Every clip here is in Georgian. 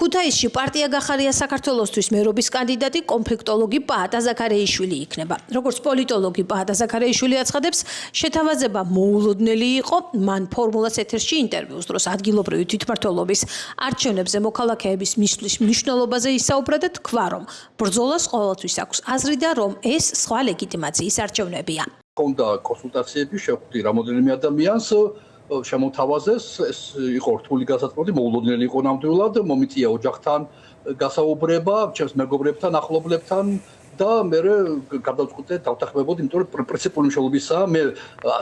ქუთაისში პარტია გახარია საქართველოსთვის მერობის კანდიდატი კონფლიქტოლოგი პაატა ზაქარეიშვილი იქნება. როგორც პოლიტოლოგი პაატა ზაქარეიშვილი აცხადებს, შეთავაზება მოულოდნელი იყო, მან ფორმულას ეთერში ინტერვიუს დროს ადგილობრივი თვითმმართველობის არჩევნებზე მოქალაქეების მისვლის მნიშვნელობაზე ისაუბრა და თქვა, რომ ბრძოლას ყოველთვის აქვს აზრი და რომ ეს სხვა ლეგიტიმაციის არჩევნებია. Კონდა კონსულტაციები შეხვდი რამოდენიმე ადამიანს შემოთავაზეს, ეს იყო რთული გასაწყვეტი, მოულოდნელი იყო ნამდვილად, მომიწია ოჯახთან გასაუბრება, ჩემს მეგობრებთან, ახლობლებთან და მე გადავწყვიტე დავთანხმებოდი, იმიტომ რომ პრინციპული მნიშვნელობისაა. მე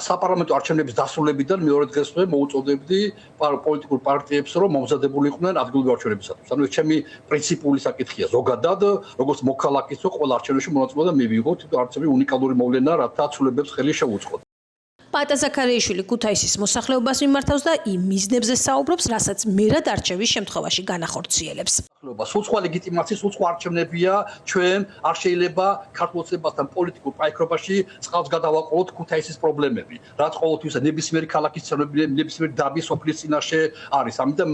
საპარლამენტო არჩევნების დასრულებიდან მეორე დღესვე მოუწოდებდი პოლიტიკურ პარტიებს, რომ მომზადებულიყვნენ ადგილობრივ არჩევნებისათვის. ანუ ეს ჩემი პრინციპული საკითხია. ზოგადად, როგორც მოქალაქის, ყველა არჩევნებში მონაწილეობა მივიღოთ, არცები უნიკალური მოვლენა, რათა ცვლილებებს ხელი შეუწყოთ. პაატა ზაქარეიშვილი ქუთაისის მოსახლეობას მიმართავს და იმ მიზნებზე საუბრობს, რასაც მერად არჩევის შემთხვევაში განახორციელებს. სულ სხვა ლეგიტიმაციის, სულ სხვა არჩევნებია, ჩვენ არ შეიძლება ქართულოცნებასთან პოლიტიკურ პაიქრობაში წყალს გადავაყოლოთ ქუთაისის პრობლემები. რაც ყოველთვის ნებისმიერი ქალაქის ცნობილი, ნებისმიერი დაბის სოფლის წინაშე არის. ამიტომ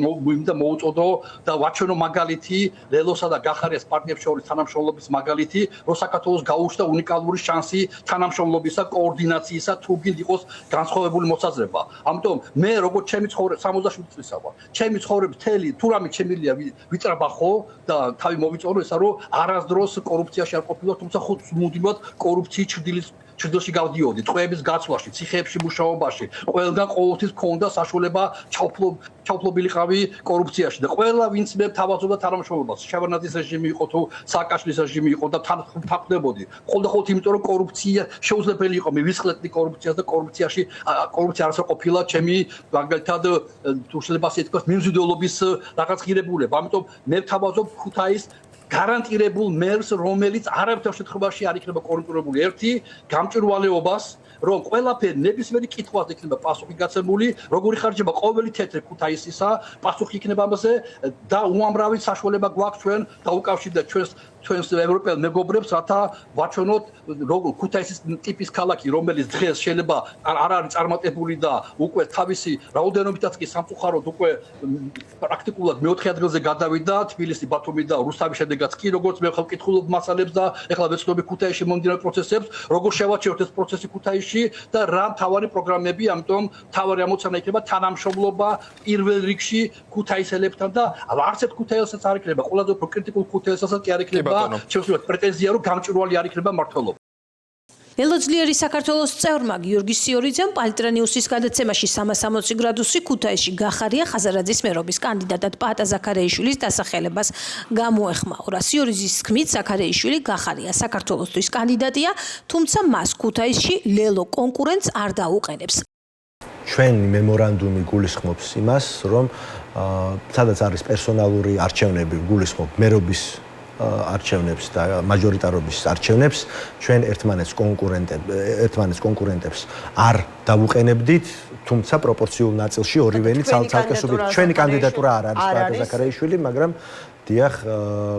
მოუწოდო და ვაჩვენო მაგალითი ლელოსა და გახარიას პარტიებს შორის თანამშრომლობის მაგალითი, რომ საქართველოს გაუჩნდა უნიკალური შანსი თანამშრომლობისა, координаციისა, თუ გინდ იყოს განსხვავებული მოსაზრება. ამიტომ მე როგორც ჩემი ცხოვრება 67 წლისა ვარ. ჩემი ცხოვრების მთელი თუ რამე შემილია ვიტრაბახო და თავი მოვიწორო ესა რომ არასდროს კორუფციაში არ ყოფილა, თუმცა მუდმივად კორუფციის ჩრდილში გავდიოდი, ტყვეების გაცვლაში, ციხეებში მუშაობაში, ყველგან ყოველთვის მქონდა საშუალება ჩავფლობილიყავი კორუფციაში და ყველა ვინც მე თავაზობდა თანამშრომლობას, შევარდნაძის რეჟიმი იყო თუ სააკაშვილის რეჟიმი იყო და თან ვთანხმდებოდი. ყოველდღიურად იმიტომ რომ კორუფცია შეუძლებელი იყო, მე ვისყლედი კორუფციას და კორუფცია არ ყოფილა ჩემი მაგალითად თუ შეიძლება ასე ითქვას მიმზიდველობის რაღაც ღირებულება. ამიტომ მე ვთავაზობ ქუთაის გარანტირებულ მერს, რომელიც არავითარ შემთხვევაში არ იქნება კორუმპირებული. ერთი გამჭვირვალეობას, რომ ყველაფერი ნებისმიერი კითხვაზე იქნება პასუხი გაცემული, როგორი ხარჯება ყოველი თეთრი ქუთაისისა, პასუხი იქნება ამაზე და უამრავი საშუალება გვაქვს ჩვენ დაუკავშირდეთ ჩვენს ევროპელ მეგობრებს, რათა ვაჩვენოთ ქუთაისის ტიპის ქალაქი, რომელიც დღეს შეიძლება არ არის წარმატებული და უკვე თავისი რაოდენობითაც კი სამწუხაროდ უკვე პრაქტიკულად მეოთხე ადგილზე გადავიდა, თბილისი, ბათუმი და რუსთავის შედეგაც კი, როგორც მე ხალხ კითხულობ მასალებს და ეხლა ვეცნობი ქუთაისში მომდინარე პროცესებს, როგორ შევაჩეროთ ეს პროცესი ქუთაისში და რა მთავარი პროგრამები, ამიტომ მთავარი ამოცანა იქნება თანამშრომლობა პირველ რიგში ქუთაისელებთან და არც ერთ ქუთაისელსაც არ იქნება, ყველაზე უფრო კრიტიკულ ქუთაისელსაც კი არ იქნება. Შეგვიძლია პრეტენზია რომ გამჭვირვალე არ იქნება მმართველობა. ელოძლიერი საქართველოს წევრმა გიორგი სიორიძემ პალიტრანიუსის გადაცემაში 360 გრადუსი ქუთაისში გახარია ხაზარაძის მერობის კანდიდატად პაატა ზაქარეიშვილის დასახელებას გამოეხმაურა. სიორიძის თქმით, ზაქარეიშვილი გახარია საქართველოსთვის კანდიდატია, თუმცა მას ქუთაისში ლელო კონკურენტს არ დაუყენებს. ჩვენი მემორანდუმი გულისხმობს იმას, რომ სადაც არის პერსონალური არჩევნები, გულისხმობ მერობის არჩევნებს და მაჟორიტარობის არჩევნებს, ჩვენ ერთმანეთს კონკურენტებს არ დავუყენებდით, თუმცა პროპორციულ ნაწილში ორივენი ცალკე სუბიექტი. ჩვენი კანდიდატურა არ არის პაატა ზაქარეიშვილი, მაგრამ დიახ,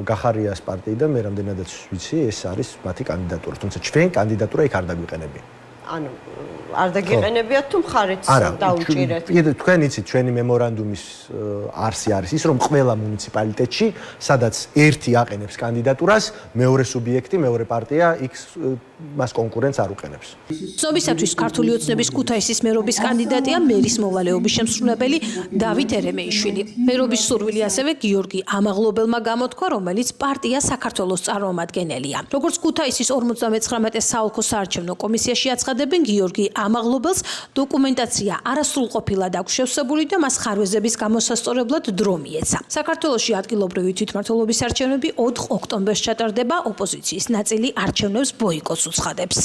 გახარიას პარტიიდან მე რამდენადაც ვიცი, ეს არის მათი კანდიდატურა, თუმცა ჩვენ კანდიდატურა იქ არ დაგვიყენებია. ანუ არ დაგიყენებიათ თუ მხარეც დაუჭირეთ. თქვენ იცით, ჩვენი მემორანდუმის არსი არის ის, რომ ყველა მუნიციპალიტეტში, სადაც ერთი აყენებს კანდიდატურას, მეორე სუბიექტი, მეორე პარტია იქ მას კონკურენტს არ უყენებს. ცნობისათვის ქართული ოცნების ქუთაისის მერობის კანდიდატია მერის მოვალეობის შემსრულებელი დავით ერემეიშვილი. მერობის სურვილი ასევე გიორგი ამაღლობელმა გამოთქვა, რომელიც პარტია საქართველოს წარმომადგენელია. როგორც ქუთაისის 59 საოლქო საარჩევნო კომისიაში აცხადებენ, გიორგი ამაღლობელს დოკუმენტაცია არასრულყოფილად აქვს შევსებული და მას ხარვეზების გამოსასწორებლად დრო მიეცა. საქართველოში ადგილობრივი თვითმმართველობის არჩევნები 4 ოქტომბერს ჩატარდება, ოპოზიციის ნაწილი არჩევნებს ბოიკოტს უცხადებს.